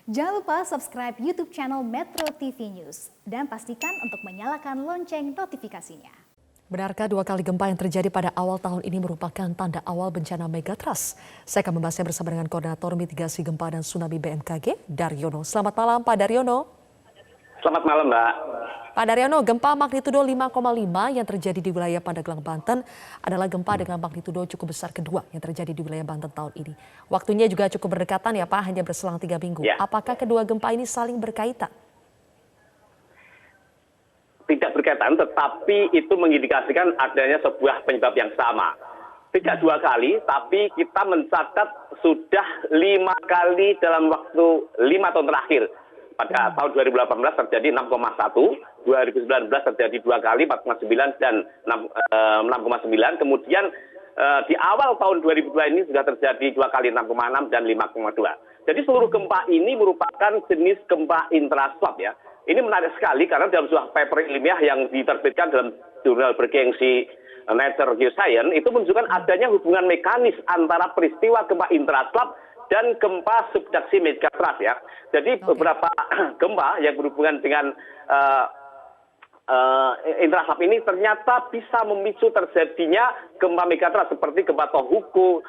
Jangan lupa subscribe YouTube channel Metro TV News dan pastikan untuk menyalakan lonceng notifikasinya. Benarkah 2 kali gempa yang terjadi pada awal tahun ini merupakan tanda awal bencana megatrust? Saya akan membahasnya bersama dengan Koordinator Mitigasi Gempa dan Tsunami BMKG, Daryono. Selamat malam, Pak Daryono. Selamat malam, Mbak. Pak Daryono, gempa magnitudo 5,5 yang terjadi di wilayah Pandeglang, Banten adalah gempa dengan magnitudo cukup besar kedua yang terjadi di wilayah Banten tahun ini. Waktunya juga cukup berdekatan ya Pak, hanya berselang 3 minggu. Ya. Apakah kedua gempa ini saling berkaitan? Tidak berkaitan, tetapi itu mengindikasikan adanya sebuah penyebab yang sama. Tidak 2 kali, tapi kita mencatat sudah 5 kali dalam waktu 5 tahun terakhir. Pada tahun 2018 terjadi 6,1, 2019 terjadi 2 kali 4,9 dan 6,9. Kemudian di awal tahun 2002 ini sudah terjadi 2 kali 6,6 dan 5,2. Jadi seluruh gempa ini merupakan jenis gempa intraslab ya. Ini menarik sekali karena dalam sebuah paper ilmiah yang diterbitkan dalam jurnal bergengsi Nature Geoscience itu menunjukkan adanya hubungan mekanis antara peristiwa gempa intraslab dan gempa subduksi megatrust ya. Jadi beberapa gempa yang berhubungan dengan intraslab ini ternyata bisa memicu terjadinya gempa megatrust seperti gempa Tohoku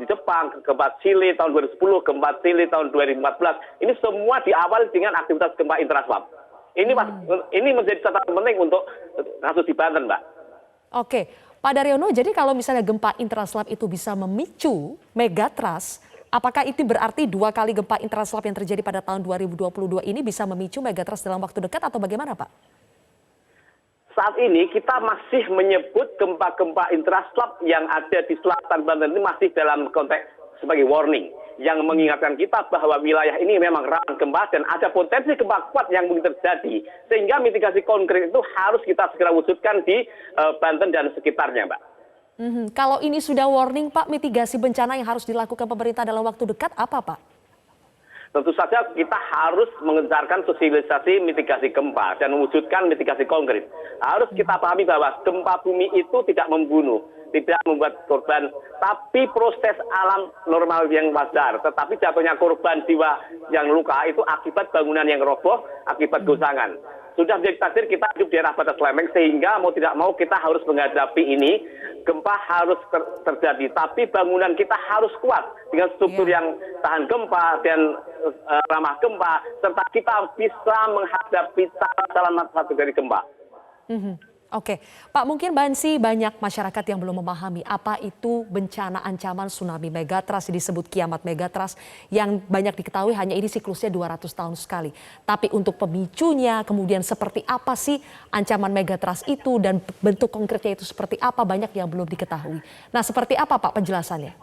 di Jepang, gempa Chile tahun 2010, gempa Chile tahun 2014. Ini semua diawali dengan aktivitas gempa intraslab. Ini menjadi catatan penting untuk kasus di Banten, Mbak. Oke, Pak Daryono, jadi kalau misalnya gempa intraslab itu bisa memicu megatrust, apakah itu berarti 2 kali gempa intraslab yang terjadi pada tahun 2022 ini bisa memicu megatrust dalam waktu dekat atau bagaimana, Pak? Saat ini kita masih menyebut gempa-gempa intraslab yang ada di selatan Banten ini masih dalam konteks sebagai warning yang mengingatkan kita bahwa wilayah ini memang rawan gempa dan ada potensi gempa kuat yang mungkin terjadi, sehingga mitigasi konkret itu harus kita segera wujudkan di Banten dan sekitarnya, Mbak. Kalau ini sudah warning, Pak, mitigasi bencana yang harus dilakukan pemerintah dalam waktu dekat apa, Pak? Tentu saja kita harus mengencarkan sosialisasi mitigasi gempa dan mewujudkan mitigasi konkret. Harus kita pahami bahwa gempa bumi itu tidak membunuh, tidak membuat korban, tapi proses alam normal yang wajar. Tetapi jatuhnya korban jiwa yang luka itu akibat bangunan yang roboh, akibat gosangan. Sudah menjadi takdir kita hidup di daerah batas lempeng, sehingga mau tidak mau kita harus menghadapi ini. Gempa harus terjadi, tapi bangunan kita harus kuat dengan struktur yang tahan gempa dan ramah gempa, serta kita bisa menghadapi cara-cara manfaat dari gempa. Oke, Pak, mungkin banyak masyarakat yang belum memahami apa itu bencana ancaman tsunami megatrust, disebut kiamat megatrust, yang banyak diketahui hanya ini siklusnya 200 tahun sekali. Tapi untuk pemicunya, kemudian seperti apa sih ancaman megatrust itu dan bentuk konkretnya itu seperti apa, banyak yang belum diketahui. Nah, seperti apa, Pak, penjelasannya?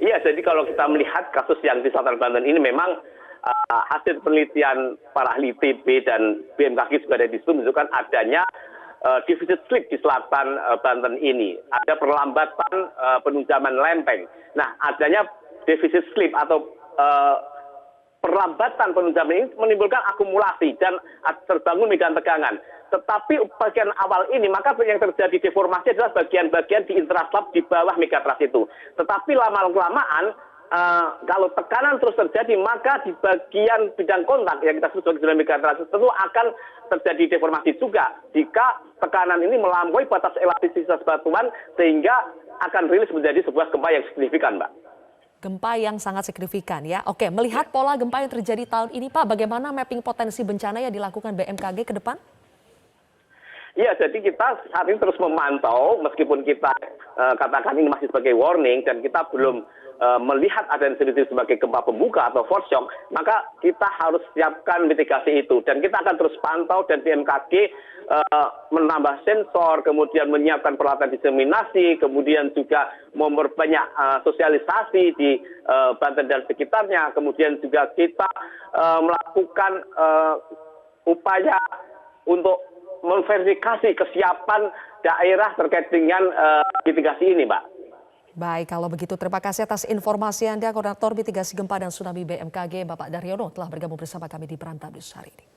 Iya, jadi kalau kita melihat kasus yang di Selatan Banten ini memang hasil penelitian para ahli TB dan BMKG juga ada di situ menunjukkan adanya defisit slip di selatan Banten ini. Ada perlambatan penunjaman lempeng. Nah, adanya defisit slip atau perlambatan penunjaman ini menimbulkan akumulasi dan terbangun medan tegangan. Tetapi bagian awal ini, maka yang terjadi deformasi adalah bagian-bagian di intraslab di bawah megatrust itu. Tetapi lama-kelamaan, kalau tekanan terus terjadi, maka di bagian bidang kontak yang kita sebut sebagai megatrust tentu akan terjadi deformasi juga jika tekanan ini melampaui batas elastisitas batuan sehingga akan rilis menjadi sebuah gempa yang signifikan, Mbak. Gempa yang sangat signifikan ya. Oke, melihat pola gempa yang terjadi tahun ini, Pak, bagaimana mapping potensi bencana yang dilakukan BMKG ke depan? Iya, jadi kita saat ini terus memantau, meskipun kita katakan ini masih sebagai warning dan kita belum melihat adanya sebagai gempa pembuka atau foreshock, maka kita harus siapkan mitigasi itu. Dan kita akan terus pantau dan BMKG menambah sensor, kemudian menyiapkan peralatan diseminasi, kemudian juga memperbanyak sosialisasi di Banten dan sekitarnya. Kemudian juga kita melakukan upaya untuk memverifikasi kesiapan daerah terkait dengan mitigasi ini, Mbak. Baik, kalau begitu terima kasih atas informasi Anda, Koordinator Mitigasi Gempa dan Tsunami BMKG, Bapak Daryono, telah bergabung bersama kami di Prime Time News hari ini.